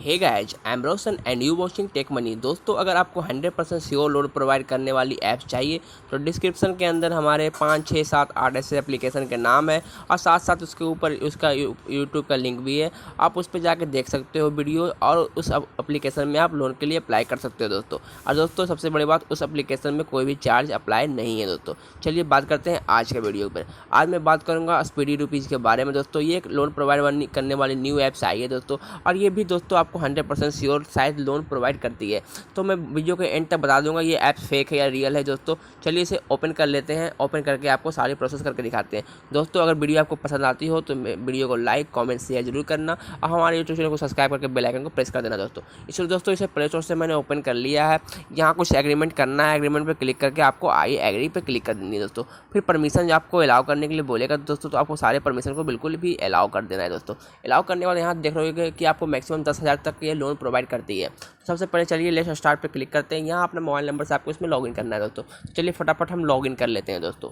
Hey guys, I am Roshan and you watching Tech Money. दोस्तों, अगर आपको 100% श्योर लोन प्रोवाइड करने वाली ऐप्स चाहिए तो डिस्क्रिप्शन के अंदर हमारे 5, 6, 7, 8 ऐसे एप्लीकेशन के नाम है और साथ साथ उसके ऊपर उसका यूट्यूब का लिंक भी है। आप उस पर जाकर देख सकते हो वीडियो और उस एप्लीकेशन में आप लोन के लिए अप्लाई कर सकते हो दोस्तों। और दोस्तों, सबसे बड़ी बात, उस एप्लीकेशन में कोई भी चार्ज अप्लाई नहीं है दोस्तों। चलिए बात करते हैं आज के वीडियो पर। आज मैं बात करूँगा स्पीडी रुपीज़ के बारे में दोस्तों। ये एक लोन प्रोवाइड करने वाली न्यू ऐप्स आई है दोस्तों, और ये भी दोस्तों आपको 100% श्योर शायद लोन प्रोवाइड करती है। तो मैं वीडियो के एंड तक बता दूंगा ये ऐप फेक है या रियल है दोस्तों। चलिए इसे ओपन कर लेते हैं। ओपन करके आपको सारी प्रोसेस करके दिखाते हैं दोस्तों। अगर वीडियो आपको पसंद आती हो तो वीडियो को लाइक, कमेंट, शेयर जरूर करना और हमारे यूट्यूब चैनल को सब्सक्राइब करके बेल आइकन को प्रेस कर देना दोस्तों। इसलिए दोस्तों इसे प्ले स्टोर से मैंने ओपन कर लिया है। यहाँ कुछ एग्रीमेंट करना है। एग्रीमेंट पर क्लिक करके आपको आई एग्री पर क्लिक कर देनी है दोस्तों। फिर परमिशन आपको अलाउ करने के लिए बोलेगा दोस्तों, तो आपको सारे परमिशन को बिल्कुल भी अलाउ कर देना है दोस्तों। अलाउ करने के बाद यहाँ देख रहे हो कि आपको मैक्सिमम 10,000 तक ये लोन प्रोवाइड करती है। सबसे पहले चलिए लेट्स स्टार्ट पे क्लिक करते हैं। यहाँ अपने मोबाइल नंबर से आपको इसमें लॉगिन करना है दोस्तों। चलिए फटाफट हम लॉगिन कर लेते हैं दोस्तों।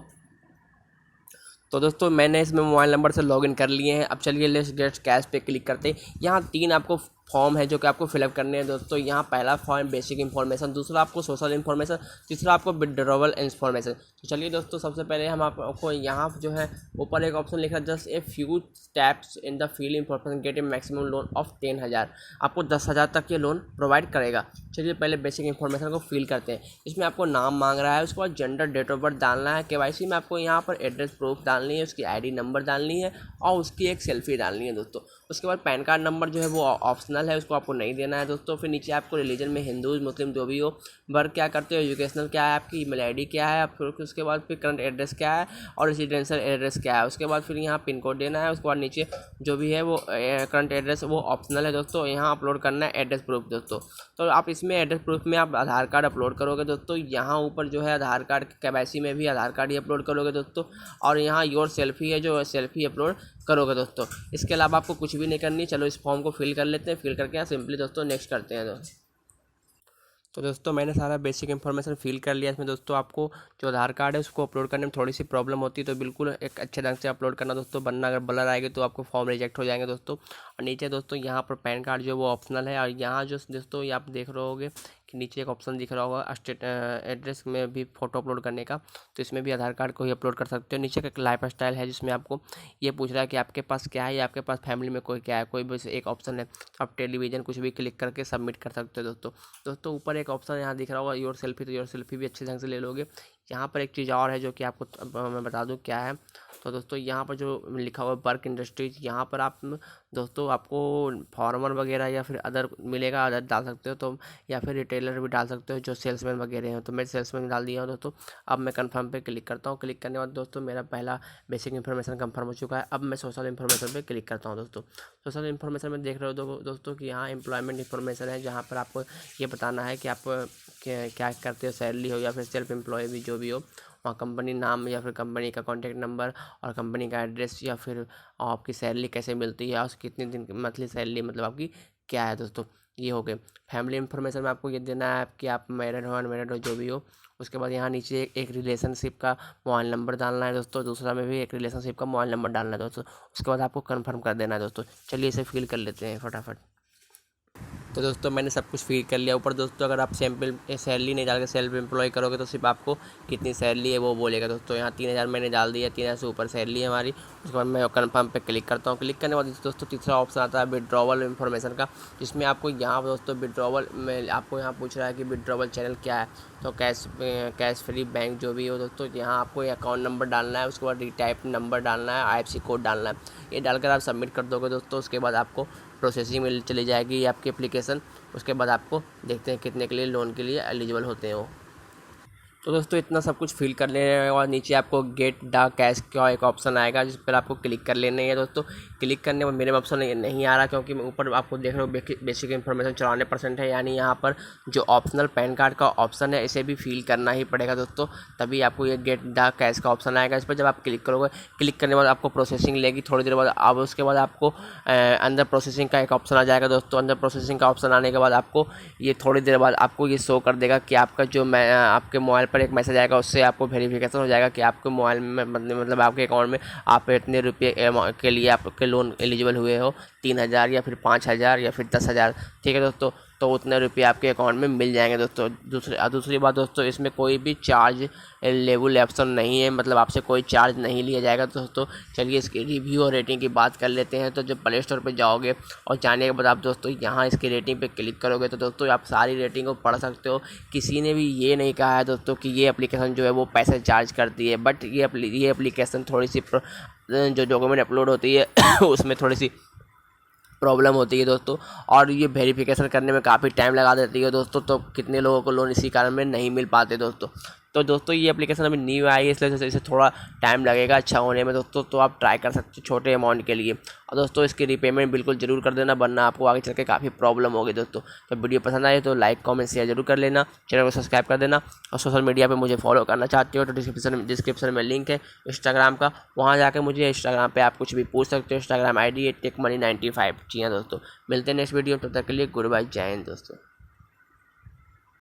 तो दोस्तों मैंने इसमें मोबाइल नंबर से लॉगिन कर लिए हैं। अब चलिए लेट्स गेट कैश पे क्लिक करते हैं। यहाँ 3 आपको फॉर्म है जो कि आपको फिलअप करने हैं दोस्तों। यहाँ पहला फॉर्म बेसिक इन्फॉर्मेशन, दूसरा आपको सोशल इन्फॉर्मेशन, तीसरा आपको विड्रॉवल इन्फॉर्मेशन। तो चलिए दोस्तों, सबसे पहले हम आपको यहाँ जो है ऊपर एक ऑप्शन लिखा है, just a few steps in the field information gate A maximum loan of 10,000। आपको 10,000 तक ये लोन प्रोवाइड करेगा। चलिए पहले बेसिक इन्फॉर्मेशन को फिल करते हैं। इसमें आपको नाम मांग रहा है, उसके बाद जेंडर, डेट ऑफ बर्थ डालना है। केवाईसी में आपको यहाँ पर एड्रेस प्रूफ डालनी है, उसकी आईडी नंबर डालनी है और उसकी एक सेल्फी डालनी है दोस्तों। उसके बाद पैन कार्ड नंबर जो है वो ऑप्शनल है, उसको आपको नहीं देना है दोस्तों। फिर नीचे आपको रिलीजन में हिंदू, मुस्लिम जो भी हो, वर्क क्या करते हो, एजुकेशनल क्या है, आपकी ईमेल आईडी क्या है, फिर उसके बाद फिर करंट एड्रेस क्या है और रेजिडेंशियल एड्रेस क्या है। उसके बाद फिर यहाँ पिन कोड देना है। उसके बाद नीचे जो भी है वो करंट एड्रेस वो ऑप्शनल है दोस्तों। यहाँ अपलोड करना है एड्रेस प्रूफ दोस्तों। तो आप इसमें एड्रेस प्रूफ में आप आधार कार्ड अपलोड करोगे दोस्तों। यहाँ ऊपर जो है आधार कार्ड, केवाईसी में भी आधार कार्ड ही अपलोड करोगे दोस्तों। और यहाँ योर सेल्फी है जो सेल्फी अपलोड करोगे दोस्तों। इसके अलावा आपको कुछ भी नहीं करनी। चलो इस फॉर्म को फिल कर लेते हैं। फिल करके सिंपली दोस्तों नेक्स्ट करते हैं तो दोस्तों मैंने सारा बेसिक इन्फॉर्मेशन फिल कर लिया। इसमें दोस्तों आपको जो आधार कार्ड है उसको अपलोड करने में थोड़ी सी प्रॉब्लम होती है, तो बिल्कुल एक अच्छे ढंग से अपलोड करना दोस्तों, वरना अगर ब्लर आएगी तो आपको फॉर्म रिजेक्ट हो जाएंगे दोस्तों। और नीचे दोस्तों यहाँ पर पैन कार्ड जो वो ऑप्शनल है। और यहाँ जो दोस्तों ये आप देख रहे होगे कि नीचे एक ऑप्शन दिख रहा होगा स्टेट एड्रेस में भी फ़ोटो अपलोड करने का, तो इसमें भी आधार कार्ड को ही अपलोड कर सकते हो। नीचे का एक लाइफ स्टाइल है जिसमें आपको ये पूछ रहा है कि आपके पास क्या है या आपके पास फैमिली में कोई क्या है, कोई बस एक ऑप्शन है। आप टेलीविज़न कुछ भी क्लिक करके सबमिट कर सकते हो दोस्तों। ऊपर एक ऑप्शन यहाँ दिख रहा होगा योर सेल्फी, तो योर सेल्फी भी अच्छे ढंग से ले लोगे। यहाँ पर एक चीज़ और है जो कि आपको मैं बता दूँ क्या है। तो दोस्तों यहाँ पर जो लिखा हुआ है वर्क इंडस्ट्रीज, यहाँ पर आप दोस्तों आपको फार्मर वगैरह या फिर अदर मिलेगा, अदर डाल सकते हो तो, या फिर रिटेलर भी डाल सकते हो जो सेल्समैन वगैरह हैं। तो मैं सेल्समैन डाल दिया हूँ दोस्तों। अब मैं कंफर्म पे क्लिक करता हूँ। क्लिक करने के बाद दोस्तों मेरा पहला बेसिक इन्फॉर्मेशन कंफर्म हो चुका है। अब मैं सोशल इन्फॉर्मेशन पे क्लिक करता हूँ दोस्तों। सोशल इन्फॉर्मेशन में देख रहे हो दोस्तों कि यहाँ एम्प्लॉयमेंट इन्फॉर्मेशन है, जहाँ पर आपको ये बताना है कि आप क्या करते हो, सैलरी हो या फिर सेल्फ एम्प्लॉय भी जो भी हो, वहाँ कंपनी नाम या फिर कंपनी का कॉन्टैक्ट नंबर और कंपनी का एड्रेस, या फिर आपकी सैलरी कैसे मिलती है और कितने दिन की मंथली सैलरी मतलब आपकी क्या है दोस्तों। ये हो गए। फैमिली इन्फॉर्मेशन में आपको ये देना है कि आप मैरिड हो अनमैरिड हो जो भी हो। उसके बाद यहाँ नीचे एक रिलेशनशिप का मोबाइल नंबर डालना है दोस्तों। दूसरा में भी एक रिलेशनशिप का मोबाइल नंबर डालना है दोस्तों। उसके बाद आपको कन्फर्म कर देना है दोस्तों। चलिए इसे फिल कर लेते हैं फटाफट। तो दोस्तों मैंने सब कुछ फिल कर लिया। ऊपर दोस्तों अगर आप सैलरी नहीं डाल के सेल्फ एम्प्लॉय करोगे तो सिर्फ आपको कितनी सैलरी है वो बोलेगा दोस्तों। यहाँ 3,000 मैंने डाल दिया, 3,000 से ऊपर सैलरी है हमारी। उसके बाद मैं कन्फर्म पे क्लिक करता हूँ। क्लिक करने के बाद दोस्तों तीसरा ऑप्शन आता है विड्रॉवल इन्फॉर्मेशन का, जिसमें आपको यहाँ दोस्तों विड्रॉवल में आपको यहाँ पूछ रहा है कि विड्रॉवल चैनल क्या है। तो कैश फ्री बैंक जो भी हो दोस्तों, यहाँ आपको अकाउंट नंबर डालना है। उसके बाद रिटाइप नंबर डालना है, IFSC कोड डालना है। ये डालकर आप सबमिट कर दोगे दोस्तों। उसके बाद आपको प्रोसेसिंग में चली जाएगी आपकी एप्लीकेशन। उसके बाद आपको देखते हैं कितने के लिए लोन के लिए एलिजिबल होते हो। तो दोस्तों इतना सब कुछ फिल कर लेने के बाद नीचे आपको गेट द कैश का एक ऑप्शन आएगा, जिस पर आपको क्लिक कर लेने हैं दोस्तों। क्लिक करने में मेरे ऑप्शन नहीं आ रहा, क्योंकि ऊपर आपको देख रहे हो बेसिक इन्फॉर्मेशन 94% है। यानी यहाँ पर जो ऑप्शनल पैन कार्ड का ऑप्शन है इसे भी फिल करना ही पड़ेगा दोस्तों, तभी आपको ये गेट द कैश का ऑप्शन आएगा। इस पर जब आप क्लिक करोगे, क्लिक करने के बाद आपको प्रोसेसिंग लेगी थोड़ी देर बाद। अब उसके बाद आपको अंदर प्रोसेसिंग का एक ऑप्शन आ जाएगा दोस्तों। अंदर प्रोसेसिंग का ऑप्शन आने के बाद आपको ये थोड़ी देर बाद आपको ये शो कर देगा कि आपका जो आपके मोबाइल पर एक मैसेज आएगा, उससे आपको वेरिफिकेशन हो जाएगा कि आपके मोबाइल में मतलब आपके अकाउंट में आप इतने रुपये के लिए आपके लोन एलिजिबल हुए हो, 3,000 या फिर 5,000 या फिर 10,000, ठीक है दोस्तों। तो उतने रुपये आपके अकाउंट में मिल जाएंगे दोस्तों। दूसरी बात दोस्तों, इसमें कोई भी चार्ज लेवल ऑप्शन नहीं है, मतलब आपसे कोई चार्ज नहीं लिया जाएगा दोस्तों। चलिए इसकी रिव्यू और रेटिंग की बात कर लेते हैं। तो जब प्ले स्टोर पर जाओगे और जाने के बाद आप दोस्तों यहाँ इसकी रेटिंग पे क्लिक करोगे तो दोस्तों आप सारी रेटिंग को पढ़ सकते हो। किसी ने भी ये नहीं कहा है दोस्तों कि ये एप्लीकेशन जो है वो पैसे चार्ज करती है, बट ये एप्लीकेशन थोड़ी सी जो डॉक्यूमेंट अपलोड होती है उसमें थोड़ी सी प्रॉब्लम होती है दोस्तों, और ये वेरिफिकेशन करने में काफ़ी टाइम लगा देती है दोस्तों। तो कितने लोगों को लोन इसी कारण में नहीं मिल पाते दोस्तों। तो दोस्तों ये एप्लीकेशन अभी न्यू आई है, इसलिए इसे थोड़ा टाइम लगेगा अच्छा होने में दोस्तों। तो आप ट्राई कर सकते हो छोटे अमाउंट के लिए। और दोस्तों इसकी रीपेमेंट बिल्कुल जरूर कर देना, वरना आपको आगे चल के काफ़ी प्रॉब्लम होगी दोस्तों। तो वीडियो पसंद आए तो लाइक कमेंट शेयर जरूर कर लेना, चैनल को सब्सक्राइब कर देना। और सोशल मीडिया पे मुझे फॉलो करना चाहते हो तो डिस्क्रिप्शन में लिंक है इंस्टाग्राम का, वहाँ जाकर मुझे इंस्टाग्राम पे आप कुछ भी पूछ सकते हो। इंस्टाग्राम ID है टेकमनी95। जी हाँ दोस्तों, मिलते हैं नेक्स्ट वीडियो, तब तक के लिए गुड बाय, जय हिंद दोस्तों।